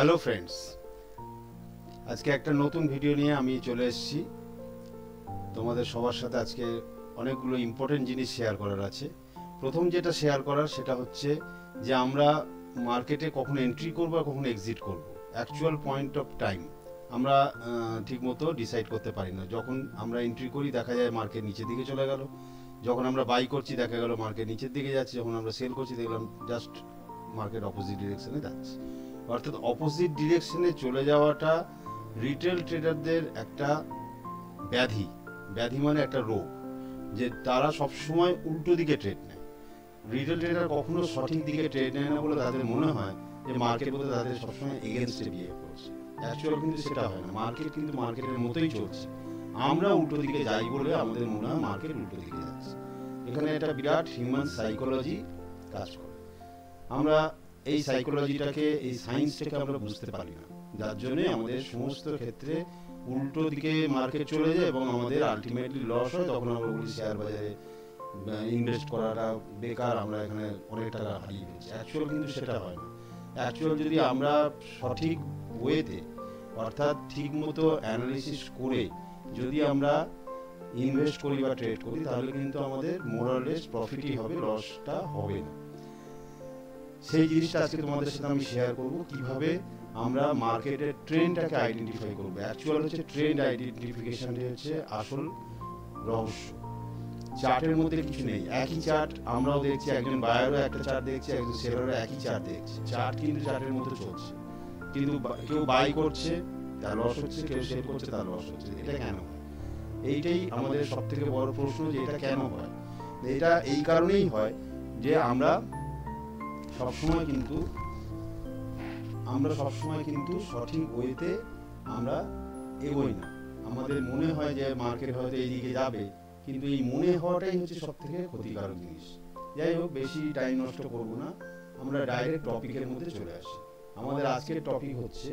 Hello friends, আজকে একটা নতুন ভিডিও নিয়ে আমি চলে এসেছি তোমাদের সবার সাথে। আজকে অনেকগুলো ইম্পর্টেন্ট জিনিস শেয়ার করার আছে। প্রথম যেটা শেয়ার করার সেটা হচ্ছে যে আমরা মার্কেটে কখন এন্ট্রি করব আর কখন এক্সিট করব, অ্যাকচুয়াল পয়েন্ট অফ টাইম আমরা ঠিকমতো ডিসাইড করতে পারি না। যখন আমরা এন্ট্রি করি দেখা যায় মার্কেট নিচের দিকে চলে গেল, যখন আমরা বাই করছি দেখা গেল মার্কেট নিচের দিকে যাচ্ছে, যখন আমরা সেল করছি দেখলাম জাস্ট মার্কেট অপোজিট ডিরেকশনে যাচ্ছে। অর্থাৎ অপোজিট ডিরেকশনে চলে যাওয়াটা রিটেল ট্রেডারদের একটা ব্যাধি মানে একটা রোগ, যে তারা সবসময় উল্টো দিকে ট্রেড নেয়। রিটেল ট্রেডার কখনো সঠিক দিকে ট্রেড নেয় না বলে তাদের মনে হয় যে মার্কেট বলতে তাদের সবসময় এগেনস্টে বিহেভ করছে। অ্যাকচুয়াল কিন্তু সেটা হয় না। মার্কেট কিন্তু মার্কেটের মতোই চলছে, আমরা উল্টো দিকে যাই বলে আমাদের মনে হয় মার্কেট উল্টো দিকে যাচ্ছে। এখানে একটা বিরাট হিউম্যান সাইকোলজি কাজ করে। আমরা এই সাইকোলজিটাকে, এই সায়েন্সটাকে আমরা বুঝতে পারি না, যার জন্য আমাদের সমস্ত ক্ষেত্রে উল্টো দিকে মার্কেট চলে যায় এবং আমাদের আলটিমেটলি লস হয়। তখন আমরা বলি শেয়ার বাজারে ইনভেস্ট করাটা বেকার, আমরা এখানে অনেক টাকা হারিয়ে ফেলছি। অ্যাকচুয়াল কিন্তু সেটা হয় না। অ্যাকচুয়াল যদি আমরা সঠিক ওয়েতে, অর্থাৎ ঠিক মতো অ্যানালিসিস করে যদি আমরা ইনভেস্ট করি বা ট্রেড করি, তাহলে কিন্তু আমাদের মোরালেস প্রফিটই হবে, লসটা হবে না। সেই জিনিসটা আজকে তোমাদের সাথে আমি শেয়ার করব, কিভাবে আমরা মার্কেটের ট্রেন্ডটাকে আইডেন্টিফাই করবো। অ্যাকচুয়াল হচ্ছে ট্রেন্ড আইডেন্টিফিকেশনটা হচ্ছে আসল রহস্য। চার্টের মধ্যে কিছু নেই, একই চার্ট আমরাও দেখছি, একজন বায়ারও একটা চার্ট দেখছে, একজন সেলারও একই চার্ট দেখছে। চার্ট কিন্তু চার্টের মধ্যে চলছে, কিন্তু কেউ বাই করছে তার লস হচ্ছে, কেউ সেল করছে তার লস হচ্ছে। এটা কেন হয়? এইটাই আমাদের সব থেকে বড় প্রশ্ন, যে এটা কেন হয়। এটা এই কারণেই হয় যে আমরা সবসময় কিন্তু সঠিক ওয়েতে আমরা এগোই না। আমাদের মনে হয় যে মার্কেট হয়তো এইদিকে যাবে, কিন্তু এই মনে হওয়াটাই হচ্ছে সব থেকে ক্ষতিকারক জিনিস। যাই হোক, বেশি টাইম নষ্ট করব না, আমরা ডাইরেক্ট টপিকের মধ্যে চলে আসি। আমাদের আজকের টপিক হচ্ছে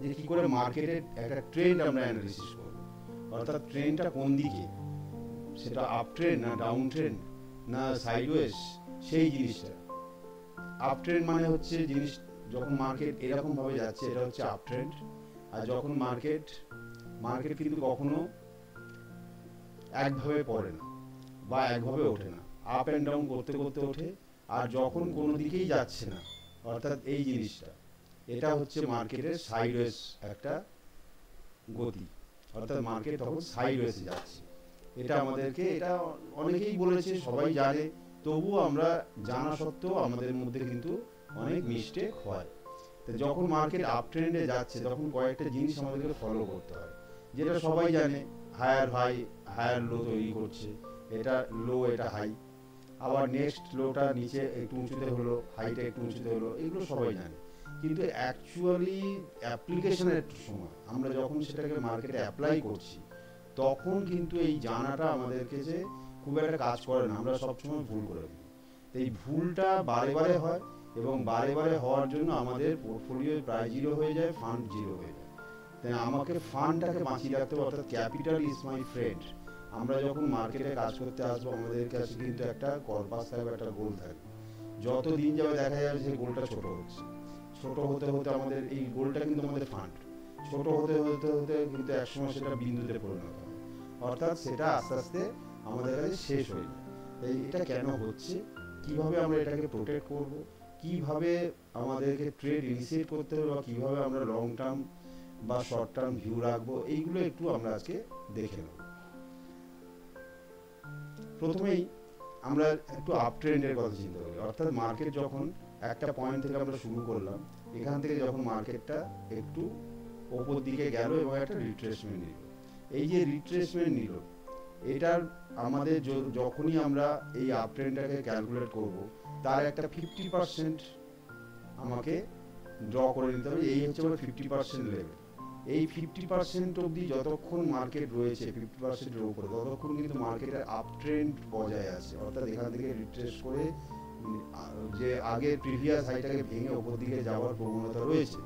যে কি করে মার্কেটের একটা ট্রেন্ড আমরা অ্যানালিসিস করব, অর্থাৎ ট্রেন্ডটা কোন দিকে, সেটা আপ ট্রেন্ড না ডাউন ট্রেন্ড না সাইডওয়েজ, সেই জিনিসটা। আপ ট্রেন্ড মানে হচ্ছে জিনিস যখন মার্কেট এরকম ভাবে যাচ্ছে, এটা হচ্ছে আপ ট্রেন্ড। আর যখন মার্কেট কিন্তু কখনো একভাবে পড়ে না বা একভাবে ওঠে না, আপ অ্যান্ড ডাউন করতে করতে ওঠে। আর যখন কোনো দিকেই যাচ্ছে না, অর্থাৎ এই জিনিসটা, এটা হচ্ছে মার্কেটের সাইডওয়েজ একটা গতি, অর্থাৎ মার্কেট তখন সাইডওয়েজে যাচ্ছে। এটা আমাদেরকে, এটা অনেকেই বলেছে, সবাই জানে, তবুও আমরা জানা সত্ত্বেও আমাদের মধ্যে কিন্তু অনেক মিস্টেক হয়। তো যখন মার্কেট আপ ট্রেন্ডে যাচ্ছে তখন কয়েকটা জিনিস আমাদেরকে ফলো করতে হয়, যেটা সবাই জানে। হায়ার লো তৈরি করছে, এটা লো, এটা হাই, আবার নেক্সট লোটা নিচে একটু উঁচুতে হলো, হাইটা একটু উঁচুতে হলো, এগুলো সবাই জানে। কিন্তু অ্যাকচুয়ালি অ্যাপ্লিকেশনের সময় আমরা যখন সেটাকে মার্কেটে অ্যাপ্লাই করছি, তখন কিন্তু এই জানাটা আমাদেরকে যে খুব একটা কাজ করে না, আমরা সবসময় ভুল করে দিই। এই ভুলটা বারে বারে হয়, এবং বারে বারে হওয়ার জন্য আমাদের পোর্টফোলিও প্রায় জিরো হয়ে যায়, ফান্ড জিরো হয়ে যায়। তাই আমাকে ফান্ডটাকে বাঁচিয়ে রাখতে হবে, অর্থাৎ ক্যাপিটাল ইজ মাই ফ্রেন্ড। আমরা যখন মার্কেটে কাজ করতে আসবো, আমাদের কাছে কিন্তু একটা কর্পাস থাকবে, একটা গোল থাকবে। যত দিন যাবে দেখা যাবে সেই গোলটা ছোট হচ্ছে, ছোট হতে হতে আমাদের এই গোলটা কিন্তু আমাদের ফান্ড, ছোট হতে হতে হতে কিন্তু একসময় সেটা বিন্দুতে পরিণত হয়, অর্থাৎ সেটা আস্তে আস্তে আমাদের কাছে শেষ হয়ে যায়। তাই এটা কেন হচ্ছে, কিভাবে আমরা এটাকে প্রোটেক্ট করব, কিভাবে আমাদেরকে ট্রেড ইনিশিয়েট করতে হবে, বা কিভাবে আমরা লং টার্ম বা শর্ট টার্ম ভিউ রাখবো, এইগুলো একটু আমরা আজকে দেখে নেব। প্রথমেই আমরা একটু আপ ট্রেন্ডের কথা চিন্তা করি, অর্থাৎ মার্কেট যখন একটা পয়েন্ট থেকে আমরা শুরু করলাম, এখান থেকে যখন মার্কেটটা একটু ওপর দিকে গেল এবং একটা রিট্রেসমেন্ট নিল। এই যে রিট্রেসমেন্ট নিল, এটার আমাদের যখনই আমরা এই আপ ট্রেন্ডটাকে ক্যালকুলেট করব, তার একটা 50% আমাকে ড্র করে নিতে হবে। এই হচ্ছে আমার 50% লেভেল। এই 50% অবধি যতক্ষণ মার্কেট রয়েছে 50%-এর উপরে, ততক্ষণ কিন্তু মার্কেটের আপ ট্রেন্ড বজায় আছে, অর্থাৎ এখান থেকে রিট্রেস করে যে আগের প্রিভিয়াস হাইটাকে ভেঙে ওপর দিকে যাওয়ার প্রবণতা রয়েছে।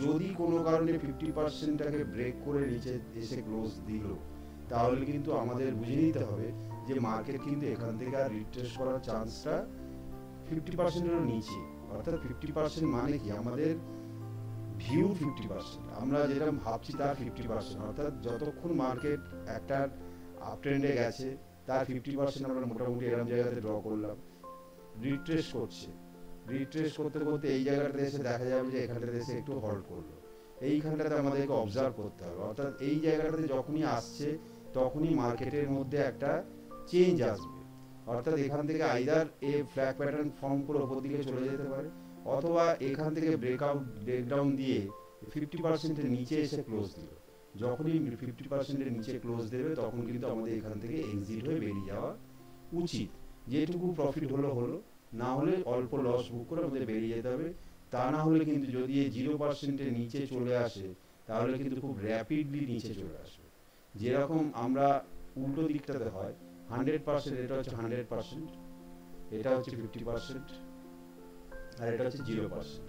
যদি কোনো কারণে 50%টাকে ব্রেক করে নিচে এসে ক্লোজ দিল, তাহলে কিন্তু আমাদের বুঝে নিতে হবে যে মার্কেট কিন্তু এখান থেকে আর রিট্রেস করার চান্সটা 50%-এরও নিচে। অর্থাৎ 50% মানে কি, আমাদের ভিউ 50%, আমরা যেটা ভাবছি তার 50%, অর্থাৎ যতক্ষণ মার্কেট একটা আপ ট্রেন্ডে গেছে তার 50% আমরা মোটামুটি এরকম জায়গাতে ড্র করলাম। রিট্রেস করতে করতে এই জায়গাটাতে এসে দেখা যাবে যে এখানটাতে এসে একটু হল্ড করলো। এইখানটাতে আমাদেরকে অবজার্ভ করতে হবে, অর্থাৎ এই জায়গাটাতে যখনই আসছে তখনই মার্কেটের মধ্যে একটা চেঞ্জ আসবে, অর্থাৎ এখান থেকে আইদার এ ফ্ল্যাগ প্যাটার্ন ফর্ম করে ওপর দিকে চলে যেতে পারে, অথবা এখান থেকে ব্রেকডাউন দিয়ে 50%-এর নিচে এসে ক্লোজ দিল। যখনই 50%-এর নিচে ক্লোজ দেবে তখন কিন্তু আমাদের এখান থেকে এক্সিট হয়ে বেরিয়ে যাওয়া উচিত। যেটুকু প্রফিট হলো, না হলে অল্প লস বুক করে আমাদের বেরিয়ে যেতে হবে। তা না হলে কিন্তু যদি এই 0%-এর নিচে চলে আসে তাহলে কিন্তু খুব র্যাপিডলি নিচে চলে আসবে। যেরকম আমরা উল্টো দিকটাতে হয় 100%, এটা হচ্ছে 100%, এটা হচ্ছে 50%, আর এটা হচ্ছে 0%।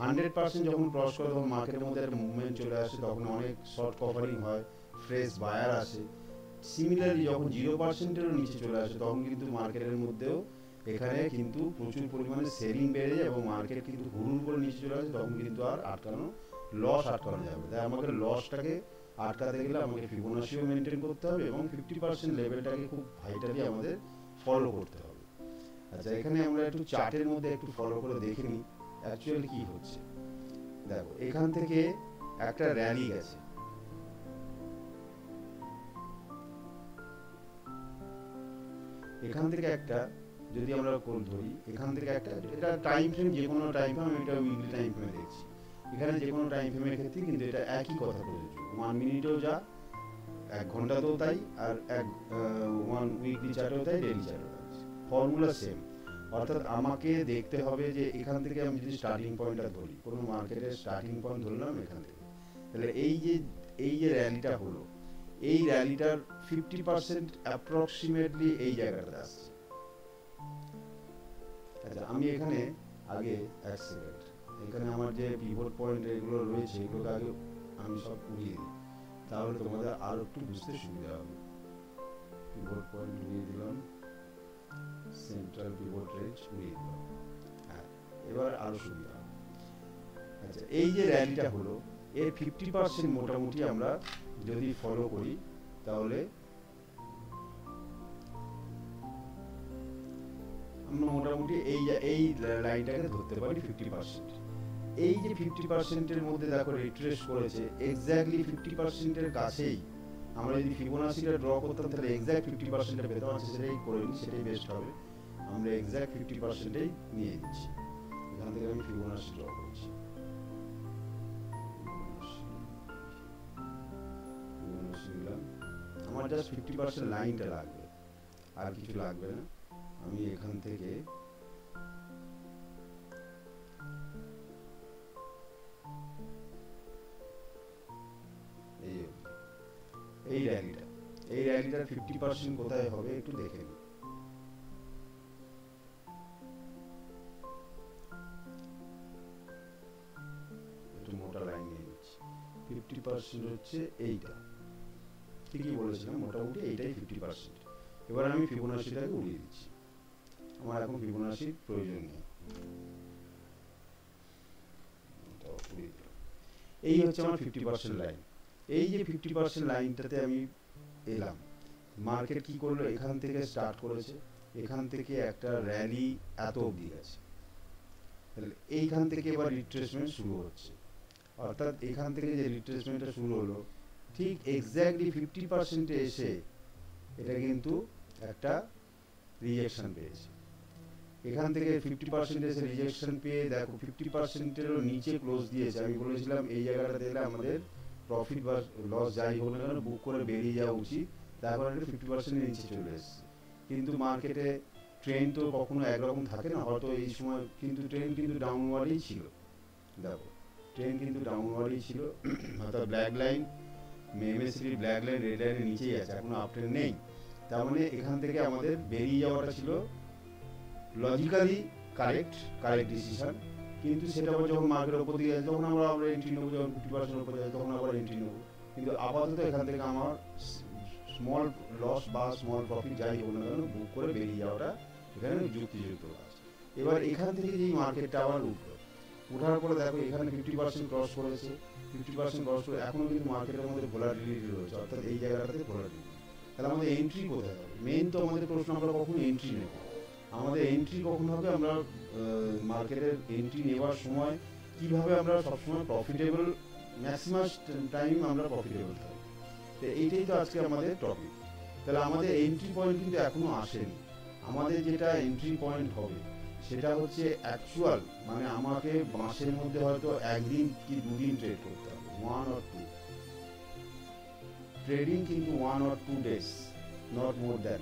100% যখন ক্রস করে তখন মার্কেটের মধ্যে একটা মুভমেন্ট চলে আসে, তখন অনেক শর্ট কভারিং হয়, ফ্রেশ বায়ার আসে। সিমিলারলি যখন 0%-এরও নিচে চলে আসে তখন কিন্তু মার্কেটের মধ্যেও এখানে কিন্তু প্রচুর পরিমাণে সেলিং বেড়ে যায় এবং মার্কেট কিন্তু হুড়ুর করে নিচে চলে আসে, তখন কিন্তু আর লস আটকানো যাবে। তাই আমাকে লসটাকে আটকাতে গেলে আমাকে ফিবোনাচিও মেনটেন করতে হবে এবং 50% লেভেলটাকে খুব ভাইটালি আমাদের ফলো করতে হবে। আচ্ছা, এখানে আমরা একটু চার্টের মধ্যে একটু ফলো করে দেখে নিই অ্যাকচুয়ালি কি হচ্ছে। দেখো, এখান থেকে একটা র্যালি গেছে, এখান থেকে একটা, যদি আমরা কোন ধরি এখান থেকে একটা, এটা টাইম ফ্রেম, যে কোনো টাইম ফ্রেম, এটা উইকলি টাইম ফ্রেমে দেখছি, এখানে যে কোনো টাইম ফ্রেমের ক্ষেত্রে কিন্তু এটা একই কথা প্রযোজ্য। 1 মিনিটেও যা, 1 ঘন্টাতেও তাই, আর 1 উইকলি চার্টেও তাই, ডেইলি চার্টেও তাই, ফর্মুলা সেম। অর্থাৎ আমাকে দেখতে হবে যে এখান থেকে আমি যদি স্টার্টিং পয়েন্টটা ধরি, কোনো মার্কেটের স্টার্টিং পয়েন্ট ধরলাম এখান থেকে, তাহলে এই যে র্যালিটা হলো, এই র্যালিটার 50% অ্যাপ্রক্সিমেটলি এই জায়গাটাতে আসছে। আচ্ছা, আমি এখানে আগে এক সেকেন্ড, এখানে আমার যে পিভট পয়েন্ট এগুলো রয়েছে এগুলোকে আগে আমি সব উড়িয়ে দিই, তাহলে তোমাদের আরো একটু বুঝতে সুবিধা হবে। পিভট পয়েন্ট উড়িয়ে দিলাম, সেন্ট্রাল পিভট রেঞ্জ উড়িয়ে দিলাম, হ্যাঁ, এবার আরো সুবিধা হবে। আচ্ছা, এই যে র্যালিটা হলো এর 50% মোটামুটি আমরা যদি ফলো করি তাহলে আমরা মোটামুটি এই লাইনটাকে ধরতে পারি 50%। এই যে 50%-এর মধ্যে দেখো রিট্রেস করেছে, এক্স্যাক্টলি 50%-এর কাছেই আমরা যদি ফিবোনাচিটা ড্র করতাম তাহলে এক্স্যাক্ট 50%-টা পেতাম। আছে সেটাই করে নিই, সেটাই বেস্ট হবে। আমরা এক্স্যাক্ট 50%-এই নিয়ে নিচ্ছি, এখান থেকে আমি ফিবোনাচি ড্র করছি। আমার জাস্ট 50% লাইনটা লাগবে, আর কিছু লাগবে না। আমি এখান থেকে এই র্যালিটার 50% কোথায় হবে একটু দেখে নিই। একটু মোটা লাইন নিয়ে নিচ্ছি। 50% হচ্ছে এইটা, ঠিকই বলেছিলাম, মোটামুটি এইটাই 50%। এবার আমি ফিবোনাচিটাকে উড়িয়ে দিচ্ছি, আমার এখন ফিবোনাচির প্রয়োজন নেই। এই হচ্ছে আমার 50% লাইন। এই যে 50% লাইনটাতে আমি এলাম, মার্কেট কি করলো, এখান থেকে স্টার্ট করেছে, এখান থেকে একটা র্যালি এত অবধি গেছে, তাহলে এইখান থেকে এবার রিট্রেসমেন্ট শুরু হচ্ছে। অর্থাৎ এখান থেকে যে রিট্রেসমেন্টটা শুরু হলো ঠিক এক্স্যাক্টলি 50%-এ এসে এটা কিন্তু একটা রিজেকশন পেয়েছে। এখান থেকে 50% এসে রিজেকশন পেয়ে দেখো 50%-এরও নিচে ক্লোজ দিয়েছে। আমি বলেছিলাম এই জায়গাটা দিলে আমাদের প্রফিট বা লস যাই হোক না কেন বুক করে বেরিয়ে যাওয়া উচিত, তারপর এটা 50%-এর নিচে চলে এসেছে। কিন্তু মার্কেটে ট্রেন্ড তো কখনো একরকম থাকে না, হয়তো এই সময় কিন্তু ট্রেন্ড কিন্তু ডাউনওয়ার্ডই ছিল। দেখো, ট্রেন্ড কিন্তু ডাউনওয়ার্ডই ছিল, অর্থাৎ black line, MSCD black line red লাইনের নিচেই আছে, এখনো আপ ট্রেন্ড নেই। তার মানে এখান থেকে আমাদের বেরিয়ে যাওয়াটা ছিল লজিক্যালি কারেক্ট ডিসিশন। কিন্তু সেটা আবার যখন মার্কেটের উপর দিয়ে যায় তখন আমরা এন্ট্রি নেবো, যখন 50% উপরে যায় তখন আবার এন্ট্রি নেবো। কিন্তু আপাতত এখান থেকে আমার স্মল লস বা স্মল প্রফিট যাই হোক না কেন বুক করে বেরিয়ে যাওয়াটা এখানে যুক্তিযুক্ত আছে। এবার এখান থেকে যেই মার্কেটটা আবার উঠলো, ওঠার পরে দেখো এখানে 50% ক্রস করেছে, 50% ক্রস করে এখনো কিন্তু মার্কেটের মধ্যে ভোলাটিলিটি রয়েছে, অর্থাৎ এই জায়গাটাতে ভোলাটিলিটি। তাহলে আমাদের এন্ট্রি কোথায় হবে? মেইন তো আমাদের প্রশ্ন, আমরা কখন এন্ট্রি নেব? আমাদের এন্ট্রি কখন হবে? আমরা মার্কেটের এন্ট্রি নেওয়ার সময় কিভাবে আমরা সবসময় প্রফিটেবল, ম্যাক্সিমাম টাইম আমরা প্রফিটেবল থাকি। তো এইটাই তো আজকে আমাদের টপিক। তাহলে আমাদের এন্ট্রি পয়েন্ট কিন্তু এখনো আসেনি। আমাদের যেটা এন্ট্রি পয়েন্ট হবে সেটা হচ্ছে অ্যাকচুয়াল, মানে আমাকে মাসের মধ্যে হয়তো একদিন কি দুদিন ট্রেড করতে হবে, 1 or 2 ট্রেডিং, কিন্তু 1 or 2 days, not more than.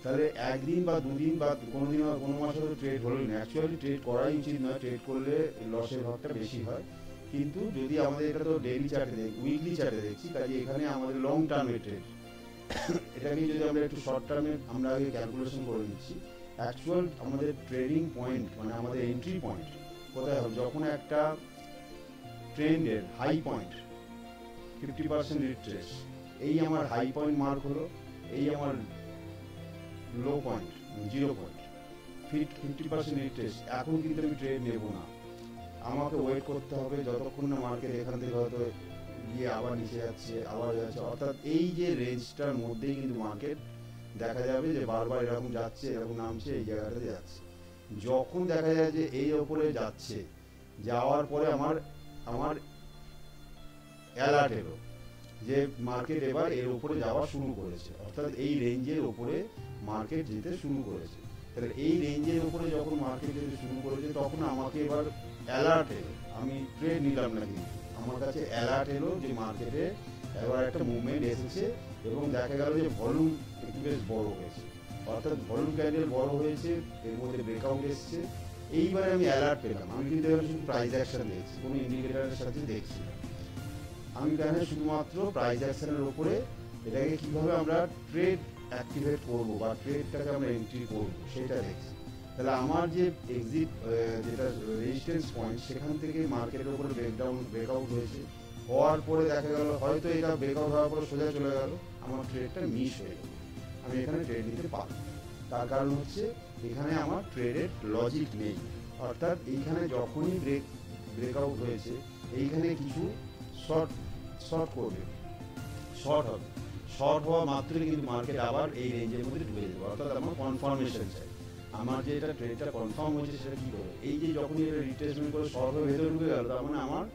তাহলে একদিন বা দুদিন বা কোনোদিন কোনো মাসে তো ট্রেড হলোই না। অ্যাকচুয়ালি ট্রেড করাই উচিত নয়, ট্রেড করলে লসের ভাগটা বেশি হয়। কিন্তু যদি আমাদের এটা তো ডেইলি চার্টে দেখি, উইকলি চার্টে দেখছি, কাজে এখানে আমাদের লং টার্মে ট্রেড, এটাকে যদি আমরা একটু শর্ট টার্মে আমরা আগে ক্যালকুলেশন করে নিচ্ছি, অ্যাকচুয়াল আমাদের ট্রেডিং পয়েন্ট মানে আমাদের এন্ট্রি পয়েন্ট কোথায় হবে? যখন একটা ট্রেন্ডের হাই পয়েন্ট 50% রিট্রেস, এই আমার হাই পয়েন্ট মার্ক হলো, এই আমার লো পয়েন্ট 0 পয়েন্ট, 50% রিট্রেস, এখন কিন্তু আমি ট্রেড নেব না, আমাকে ওয়েট করতে হবে যতক্ষণ না মার্কেট এখান থেকে হয়তো গিয়ে আবার নিচে যাচ্ছে, আবার যাচ্ছে। অর্থাৎ এই যে রেঞ্জটার মধ্যেই কিন্তু মার্কেট দেখা যাবে যে বারবার এরকম যাচ্ছে, এরকম নামছে, এই জায়গাটাতে যাচ্ছে। যখন দেখা যায় যে এই ওপরে যাচ্ছে, যাওয়ার পরে আমার অ্যালার্ট এলো যে মার্কেট এবার এর উপরে যাওয়া শুরু করেছে, অর্থাৎ এই রেঞ্জের উপরে মার্কেট যেতে শুরু করেছে। তাহলে এই রেঞ্জের উপরে যখন মার্কেট যেতে শুরু করেছে তখন আমাকে এবার অ্যালার্ট এলো, আমি ট্রেড নিলাম না, কিন্তু আমার কাছে অ্যালার্ট এলো যে মার্কেটে এবার একটা মুভমেন্ট এসেছে, এবং দেখা গেল যে ভলিউম একটু বেশ বড় হয়েছে, অর্থাৎ ভলিউম ক্যান্ডেল বড় হয়েছে, এর মধ্যে ব্রেকআউট এসছে। এইবারে আমি অ্যালার্ট পেলাম, আমি কিন্তু এবার শুধু প্রাইস অ্যাকশন দেখছি, কোনো ইন্ডিকেটারের সাথে দেখছি না, আমি এখানে শুধুমাত্র প্রাইস অ্যাকশনের উপরে এটাকে কিভাবে আমরা ট্রেড অ্যাক্টিভেট করবো বা ট্রেডটাকে আমরা এন্ট্রি করবো সেটা দেখছি। তাহলে আমার যে এক্সিট যেটা রেজিস্ট্যান্স পয়েন্ট, সেখান থেকে মার্কেটের উপরে ব্রেকআউট হয়েছে, হওয়ার পরে দেখা গেল হয়তো এটা ব্রেকআউট হওয়ার পরে সোজা চলে গেল, আমার ট্রেডটা মিস হয়ে গেল, আমি এখানে ট্রেড নিতে পারবো। তার কারণ হচ্ছে এখানে আমার ট্রেডের লজিক নেই, অর্থাৎ এইখানে যখনই ব্রেকআউট হয়েছে এইখানে কিছু শর্ট করবে, শর্ট হবে, শর্ট হওয়া মাত্রই কিন্তু মার্কেট আবার এই রেঞ্জের মধ্যে ঢুকে যাবে, অর্থাৎ আমার কনফার্মেশন চাই, আমার যে এটা ট্রেডটা কনফার্ম হয়েছে সেটা কি করে, এই যে যখনই এটা রিট্রেসমেন্ট করে শর্ট হয়ে ভেতরে ঢুকে গেল, তার মানে আমার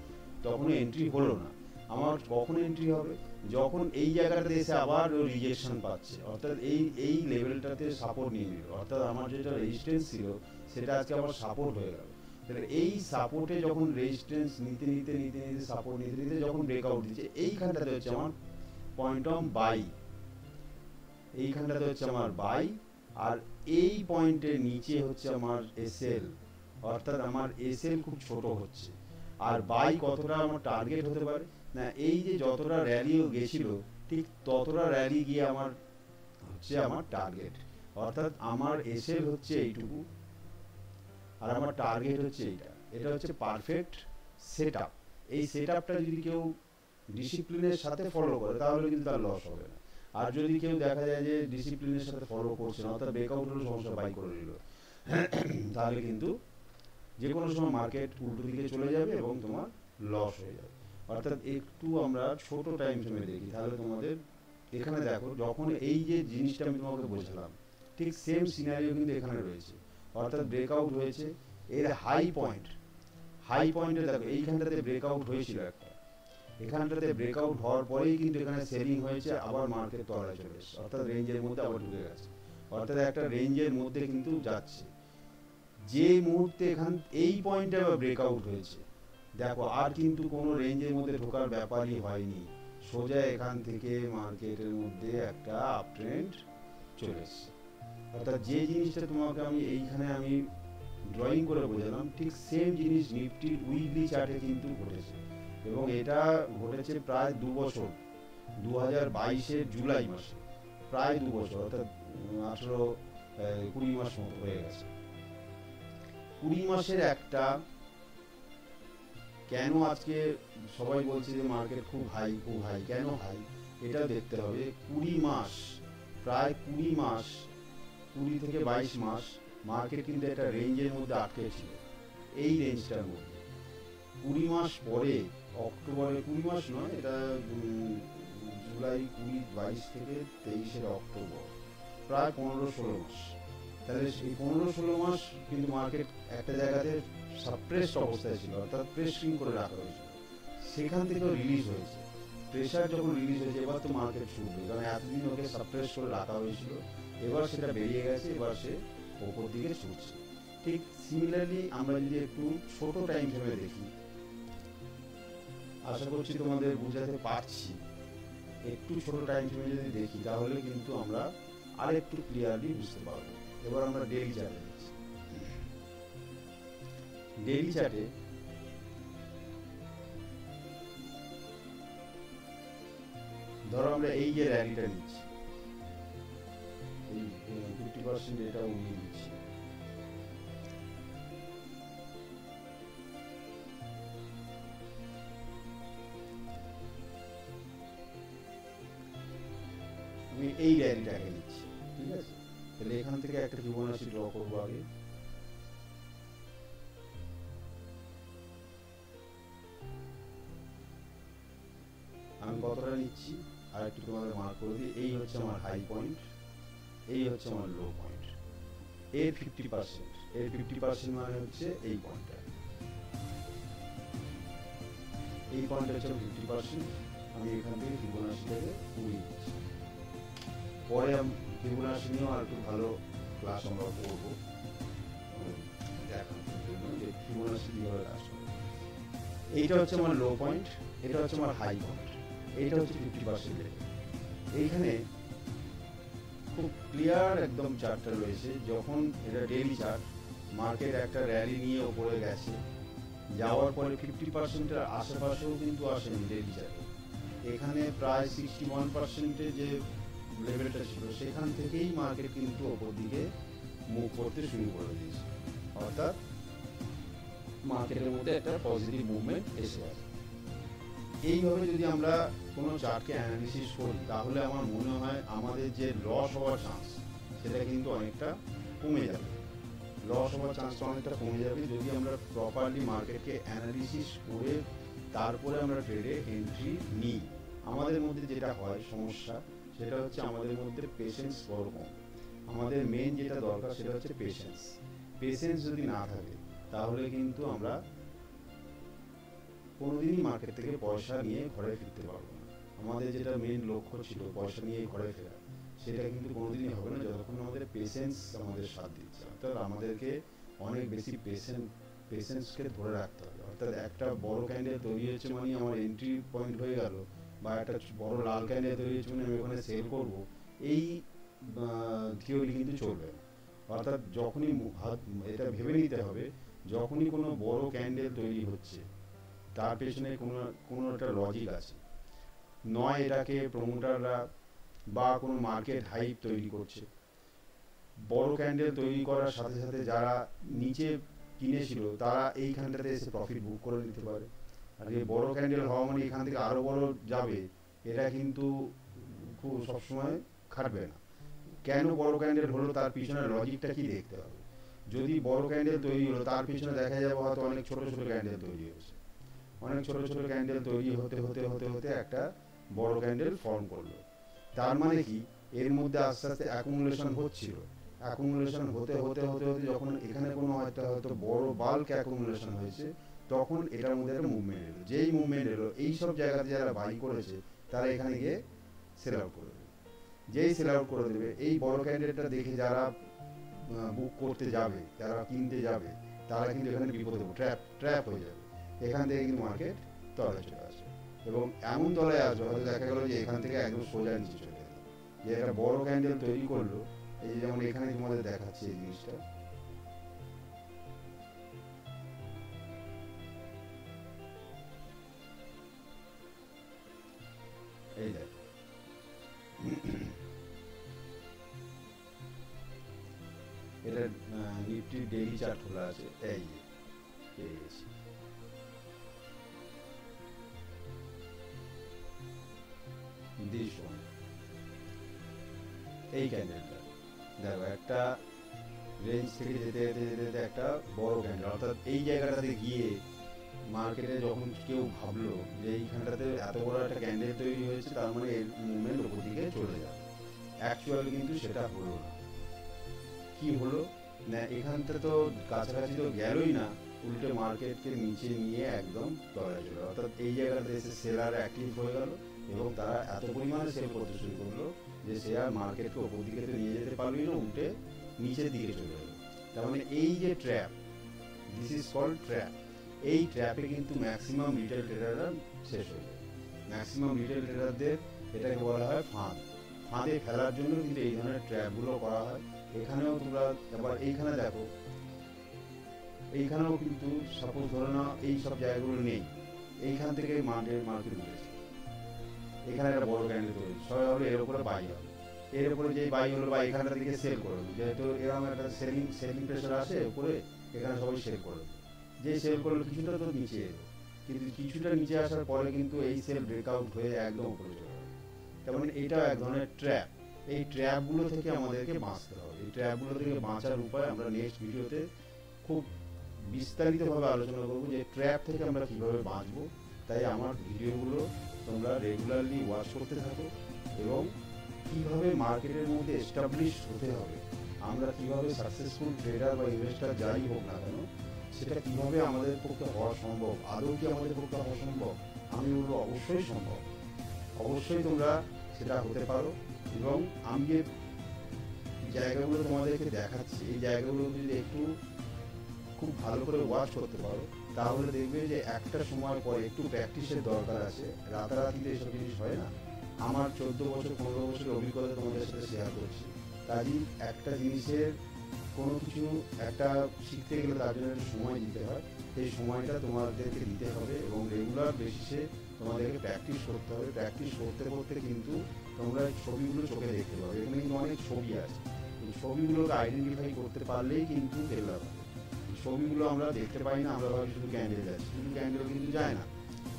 তখন এন্ট্রি হলো না। আমার কখন এন্ট্রি হবে? যখন এই জায়গাটাতে এসে আবার রিজেকশন পাচ্ছে, অর্থাৎ এই লেভেলটাতে সাপোর্ট নিয়ে নিল, অর্থাৎ আমার যেটা রেজিস্ট্যান্স ছিল সেটা আজকে আবার সাপোর্ট হয়ে গেল। তাহলে এই সাপোর্টে যখন রেজিস্ট্যান্স নিতে সাপোর্ট নিতে যখন ব্রেকআউট দিচ্ছে, এইখানটাতে হচ্ছে আমার পয়েন্ট অফ বাই, এইখানটাতে হচ্ছে আমার বাই, আর এই পয়েন্টের নিচে হচ্ছে আমার এসএল, অর্থাৎ আমার এসএল খুব ছোট হচ্ছে। আর বাই কতটা আমার টার্গেট হতে পারে না, এই যে যতটা র্যালিও গেছিল ঠিক ততটা র্যালি গিয়ে আমার হচ্ছে আমার টার্গেট, অর্থাৎ আমার এসএল হচ্ছে এইটুকু আর আমার টার্গেট হচ্ছে এইটা। এটা হচ্ছে পারফেক্ট সেটআপ। এই সেটআপটা যদি কেউ ডিসিপ্লিনের সাথে ফলো করে তাহলে কিন্তু তার লস হবে না। আর যদি কেউ দেখা যায় যে ডিসিপ্লিনের সাথে ফলো করছে না, অর্থাৎ ব্রেকআউট হলো সমস্যা, বাই করে নিল, তাহলে কিন্তু যে কোনো সময় মার্কেট উল্টো দিকে চলে যাবে এবং তোমার লস হয়ে যাবে। অর্থাৎ একটু আমরা ছোট টাইম ফ্রেমে দেখি, তাহলে তোমাদের এখানে দেখো যখন এই যে জিনিসটা আমি তোমাকে বোঝালাম ঠিক সেম সিনারিও কিন্তু এখানে রয়েছে, অর্থাৎ ব্রেকআউট হয়েছে, এর হাই পয়েন্টে দেখো এইখানটাতে ব্রেকআউট হয়েছিল একটা, এখানটাতে ব্রেকআউট হওয়ার পরেই কিন্তু এখানে সেলিং হয়েছে, আবার মার্কেট তলায় চলে এসেছে, অর্থাৎ রেঞ্জের মধ্যে আবার ঢুকে গেছে, অর্থাৎ একটা রেঞ্জের মধ্যে কিন্তু যাচ্ছে। যে মুহূর্তে এখান এই পয়েন্টে আবার ব্রেকআউট হয়েছে, দেখো আর কিন্তু কোনো রেঞ্জের মধ্যে ঢোকার ব্যাপারই হয়নি, সোজা এখান থেকে মার্কেটের মধ্যে একটা আপ ট্রেন্ড চলে এসেছে। অর্থাৎ যে জিনিসটা তোমাকে আমি এইখানে আমি ড্রয়িং করে বোঝালাম, ঠিক সেম জিনিস নিফটির উইকলি চার্টে কিন্তু ঘটেছে, এবং এটা ঘটেছে প্রায় 2 বছর, 2022-এর জুলাই মাসে, প্রায় 2 বছর, অর্থাৎ 20 মাস মতো হয়ে গেছে। 20 মাসের একটা, কেন আজকে সবাই বলছে যে মার্কেট খুব হাই, কেন হাই এটাও দেখতে হবে। 20 মাস, প্রায় 20 মাস, 20 থেকে 22 মাস মার্কেট কিন্তু একটা রেঞ্জের মধ্যে আটকে ছিল, এই রেঞ্জটার মধ্যে। 20 মাস পরে অক্টোবরে, 20 মাস নয় এটা জুলাই 22 থেকে 23 অক্টোবর, প্রায় 15-16 মাস। তাহলে এই 15-16 মাস কিন্তু মার্কেট একটা জায়গাতে সাপ্রেসড অবস্থায় ছিল, অর্থাৎ প্রেসিং করে রাখা হয়েছিল। সেখান থেকেও রিলিজ হয়েছে। প্রেশার যখন রিলিজ হয়েছে এবার তো মার্কেট শুরু, কারণ এতদিন ওকে সাপ্রেস করে রাখা হয়েছিল, এবার সেটা বেরিয়ে গেছে, এবার সে ওপর দিকে ছুটছে। ঠিক সিমিলারলি আমরা যদি একটু ছোট টাইম ফ্রেমে দেখি, আশা করছি তোমাদের বুঝাতে পারছি, একটু ছোট টাইম ফ্রেমে যদি দেখি তাহলে কিন্তু আমরা আর একটু ক্লিয়ারলি বুঝতে পারবো। এবার আমরা ডেইলি চার্টে দেখছি। ডেইলি চার্টে ধরো আমরা এই যে র্যালিটা নিচ্ছি, এই 50% এটা উড়িয়ে দিচ্ছি। আমি এই র্যালিটাকে নিচ্ছি, ঠিক আছে? তাহলে এখান থেকে একটা ফিবোনাচি ড্র করবো আগে। আমি কতটা নিচ্ছি আর একটু তোমাদের মার্ক করে দিই। এই হচ্ছে আমার হাই পয়েন্ট, এই হচ্ছে আমার লো পয়েন্ট। এর 50%, এর 50% মানে হচ্ছে এই পয়েন্টটা, এই পয়েন্ট হচ্ছে 50%। আমি এখান থেকে ফিবোনাচিটাকে উড়িয়ে দিচ্ছি। পরে ফিবোনাচি নিয়েও আর একটু ভালো ক্লাস আমরা করবো, দেখানোর জন্য যে ফিবোনাচি কীভাবে কাজ করে। এইটা হচ্ছে আমার লো পয়েন্ট, এটা হচ্ছে আমার হাই পয়েন্ট, এইটা হচ্ছে 50% লেভেল। এইখানে খুব ক্লিয়ার একদম চার্টটা রয়েছে। যখন এটা ডেইলি চার্ট, মার্কেট একটা র্যালি নিয়ে ওপরে গেছে, যাওয়ার পরে 50%-এর আশেপাশেও কিন্তু আসেনি ডেইলি চার্টে। এখানে প্রায় 61%-এ যে লেভেলটা ছিল সেখান থেকেই মার্কেট কিন্তু ওপর দিকে মুভ করতে শুরু করে দিয়েছে, অর্থাৎ মার্কেটের মধ্যে একটা পজিটিভ মুভমেন্ট এসে গেছে। এইভাবে যদি আমরা কোনো চার্টকে অ্যানালিসিস করি তাহলে আমার মনে হয় আমাদের যে লস হওয়ার চান্স সেটা কিন্তু অনেকটা কমে যাবে। লস হওয়ার চান্সটা অনেকটা কমে যাবে যদি আমরা প্রপারলি মার্কেটকে অ্যানালিসিস করে তারপরে আমরা ট্রেডে এন্ট্রি নিই। আমাদের মধ্যে যেটা হয় সমস্যা, সেটা হচ্ছে আমাদের মধ্যে পেশেন্স বড় কম। আমাদের মেন যেটা দরকার সেটা হচ্ছে পেশেন্স। পেশেন্স যদি না থাকে তাহলে কিন্তু আমরা কোনোদিনই মার্কেট থেকে পয়সা নিয়ে ঘরে ফিরতে পারবো না। আমাদের যেটা মেন লক্ষ্য ছিল পয়সা নিয়ে ঘরে ফেরা, সেটা কিন্তু কোনোদিনই হবে না যতক্ষণ আমাদের পেশেন্স আমাদের সাথ দিচ্ছে। অর্থাৎ আমাদেরকে অনেক বেশি পেশেন্সকে ধরে রাখতে হবে। অর্থাৎ একটা বড় ক্যান্ডেল তৈরি হয়েছে মানে আমার এন্ট্রি পয়েন্ট হয়ে গেল, বা একটা বড় লাল ক্যান্ডেল তৈরি হয়েছে মানে আমি ওখানে সেল করবো, এই থিওরি কিন্তু চলবে না। অর্থাৎ যখনই এটা ভেবে নিতে হবে, যখনই কোনো বড় ক্যান্ডেল তৈরি হচ্ছে তার পেছনে কোনো একটা লজিক আছে। নয় এটাকে প্রমোটাররা বা কোনো মার্কেট হাইপ তৈরি করছে। বড় ক্যান্ডেল তৈরি করার সাথে সাথে যারা নিচে কিনেছিল তারা এইখানটাতে এসে প্রফিট বুক করে নিতে পারে। আর এই বড় ক্যান্ডেল হওয়া মানে এখান থেকে আরো বড় যাবে, এটা কিন্তু খুব সবসময় খাটবে না। কেন বড় ক্যান্ডেল হলো তার পিছনে লজিকটা কি দেখতে হবে। যদি বড় ক্যান্ডেল তৈরি হলো তার পিছনে দেখা যাবে হয়তো অনেক ছোট ছোট ক্যান্ডেল তৈরি হয়েছে, অনেক ছোট ছোট ক্যান্ডেল তৈরি হতে হতে হতে হতে একটা বড় ক্যান্ডেল ফর্ম করলো। তার মানে কি এর মধ্যে আস্তে আস্তে অ্যাকুমুলেশন হচ্ছিল, অ্যাকুমুলেশন হতে হতে হতে হতে যখন এখানে কোনো হয়তো বড় বাল্ক অ্যাকুমুলেশন হয়েছে, তখন এটার মধ্যে একটা মুভমেন্ট এলো। যেই মুভমেন্ট এলো এইসব জায়গাতে যারা বাই করেছে তারা এখানে গিয়ে সেল আউট করে দেবে। যেই সেল আউট করে দেবে, এই বড় ক্যান্ডেলটা দেখে যারা বুক করতে যাবে, যারা কিনতে যাবে, তারা কিন্তু এখানে বিপদে ট্র্যাপ হয়ে যাবে। এখান থেকে কিন্তু মার্কেট তলায় চলে আসবে, এবং এমন তলায় আসবে হয়তো দেখা গেল যে এখান থেকে একদম সোজা নিচে চলে গেল। যে একটা বড় ক্যান্ডেল তৈরি করলো, এই যেমন এখানে তোমাদের দেখাচ্ছে এই জিনিসটা, এই দেখো এটা নিফটি ডেইলি চার্ট খোলা আছে, এই পেয়ে গেছি। এই ক্যান্ডেলটা দেখো, একটা রেঞ্জ থেকে যেতে যেতে যেতে যেতে একটা বড় ক্যান্ডেল, অর্থাৎ এই জায়গাটাতে গিয়ে মার্কেটে যখন কেউ ভাবলো যে এইখানটাতে এত বড় একটা ক্যান্ডেল তৈরি হয়েছে, তার মানে এর মুভমেন্ট ওপর দিকে চলে যাবে। অ্যাকচুয়ালি কিন্তু সেটা হলো না। কি হলো না, এখানটা তো কাছাকাছি তো গেলই না, উল্টে মার্কেটকে নিচে নিয়ে একদম তলায় চলে, অর্থাৎ এই জায়গাটাতে এসে সেলার অ্যাক্টিভ হয়ে গেল এবং তারা এত পরিমাণে সেল করতে শুরু করলো যে শেয়ার মার্কেটকে ওপর দিকে তো নিয়ে যেতে পারলই না, উল্টে নিচের দিকে চলে গেল। তার মানে এই যে trap, this is called trap. এই ট্র্যাপে কিন্তু ম্যাক্সিমাম রিটেল ট্রেডাররা শেষ হয়ে যায়। ম্যাক্সিমাম রিটেল ট্রেডারদের এটাকে বলা হয় ফাঁদ। ফাঁদে ফেলার জন্য কিন্তু এই ধরনের ট্র্যাপগুলো করা হয়। এখানেও তোমরা এবার এইখানে দেখো, এইখানেও কিন্তু সাপোজ ধরে নাও এই সব জায়গাগুলো নেই, এইখান থেকে মার্কেট উঠেছে, এখানে একটা বড় ক্যান্ডেল তৈরি, সবাই হলো এর উপরে বাই হবে, এর উপরে যে বাই হলো বা এখানটা থেকে সেল করে দেবে, যেহেতু এরকম একটা সেলিং প্রেশার আসে উপরে, এখানে সবাই সেল করে দেবে। যে সেল করলো কিছুটা তো নিচে এলো, কিন্তু কিছুটা নিচে আসার পরে কিন্তু এই সেল ব্রেকআউট হয়ে একদম উপরে চলে যাবে। তার মানে এটা এক ধরনের ট্র্যাপ। এই ট্র্যাপগুলো থেকে আমাদেরকে বাঁচতে হবে। এই ট্র্যাপগুলো থেকে বাঁচার উপায় আমরা নেক্সট ভিডিওতে খুব বিস্তারিতভাবে আলোচনা করবো, যে ট্র্যাপ থেকে আমরা কিভাবে বাঁচবো। তাই আমার ভিডিওগুলো তোমরা রেগুলারলি ওয়াচ করতে থাকো এবং কিভাবে মার্কেটের মধ্যে এস্টাবলিশ হতে হবে, আমরা কিভাবে সাকসেসফুল ট্রেডার বা ইনভেস্টার যাই হোক না কেন, সেটা কিভাবে আমাদের পক্ষে হওয়া সম্ভব, আদৌ কি আমাদের পক্ষে হওয়া সম্ভব? আমি বলবো অবশ্যই সম্ভব, অবশ্যই তোমরা সেটা হতে পারো। এবং আমি যে জায়গাগুলো তোমাদেরকে দেখাচ্ছি, এই জায়গাগুলো যদি একটু খুব ভালো করে ওয়াচ করতে পারো, তাহলে দেখবে যে একটা সময় পরে একটু প্র্যাকটিসের দরকার আছে। রাতারাতিতে এসব জিনিস হয় না। আমার 14 বছর 15 বছরের অভিজ্ঞতা তোমাদের সাথে শেয়ার করছি। কাজেই একটা জিনিসের কোনো কিছু একটা শিখতে গেলে তার জন্য একটা সময় দিতে হয়। সেই সময়টা তোমাদেরকে দিতে হবে এবং রেগুলার বেসিসে তোমাদেরকে প্র্যাকটিস করতে হবে। প্র্যাকটিস করতে করতে কিন্তু তোমরা ছবিগুলো চোখে দেখতে পাবে। এখানে কিন্তু অনেক ছবি আছে, এই ছবিগুলোকে আইডেন্টিফাই করতে পারলেই কিন্তু ডেভেলপ হবে। ছবিগুলো আমরা দেখতে পাই না, আমরা ভাবি শুধু ক্যান্ডেল যাচ্ছে, শুধু ক্যান্ডেল কিন্তু যায় না।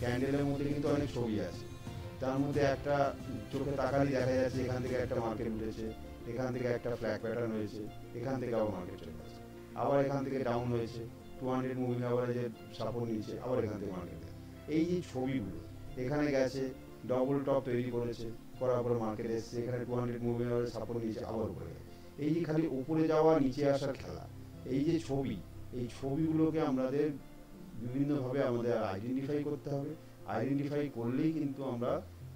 ক্যান্ডেলের মধ্যে কিন্তু অনেক ছবি আছে, তার মধ্যে একটা চোখে তাকালেই দেখা যাচ্ছে এখান থেকে একটা মার্কেট উঠেছে, এখান থেকে একটা ফ্ল্যাগ প্যাটার্ন হয়েছে, এখান থেকে আবার মার্কেট চলে গেছে, আবার এখান থেকে ডাউন হয়েছে, 200 মুভিং অ্যাভারেজের সাপোর্ট নিচ্ছে, আবার এখান থেকে মার্কেট। এই যে ছবিগুলো এখানে গেছে, ডবল টপ তৈরি করেছে, করার পরে মার্কেট এসছে, এখানে 200 মুভিং অ্যাভারেজ সাপোর্ট নিচ্ছে, আবার উপরে গেছে। এই যে খালি উপরে যাওয়া নিচে আসার খেলা, এই যে ছবি, এই ছবিগুলোকে আমাদের বিভিন্নভাবে আমাদের আইডেন্টিফাই করতে হবে। আইডেন্টিফাই করলেই কিন্তু আমরা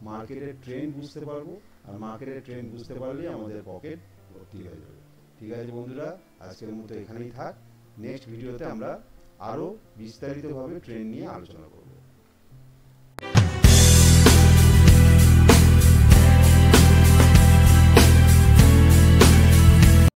মার্কেটের ট্রেন্ড বুঝতে পারবো, আর মার্কেটের ট্রেন্ড বুঝতে পারলেই আমাদের পকেট ভর্তি হয়ে যাবে। ঠিক আছে বন্ধুরা, আজকের মতো এখানেই থাক। নেক্সট ভিডিওতে আমরা আরও বিস্তারিতভাবে ট্রেন্ড নিয়ে আলোচনা করব।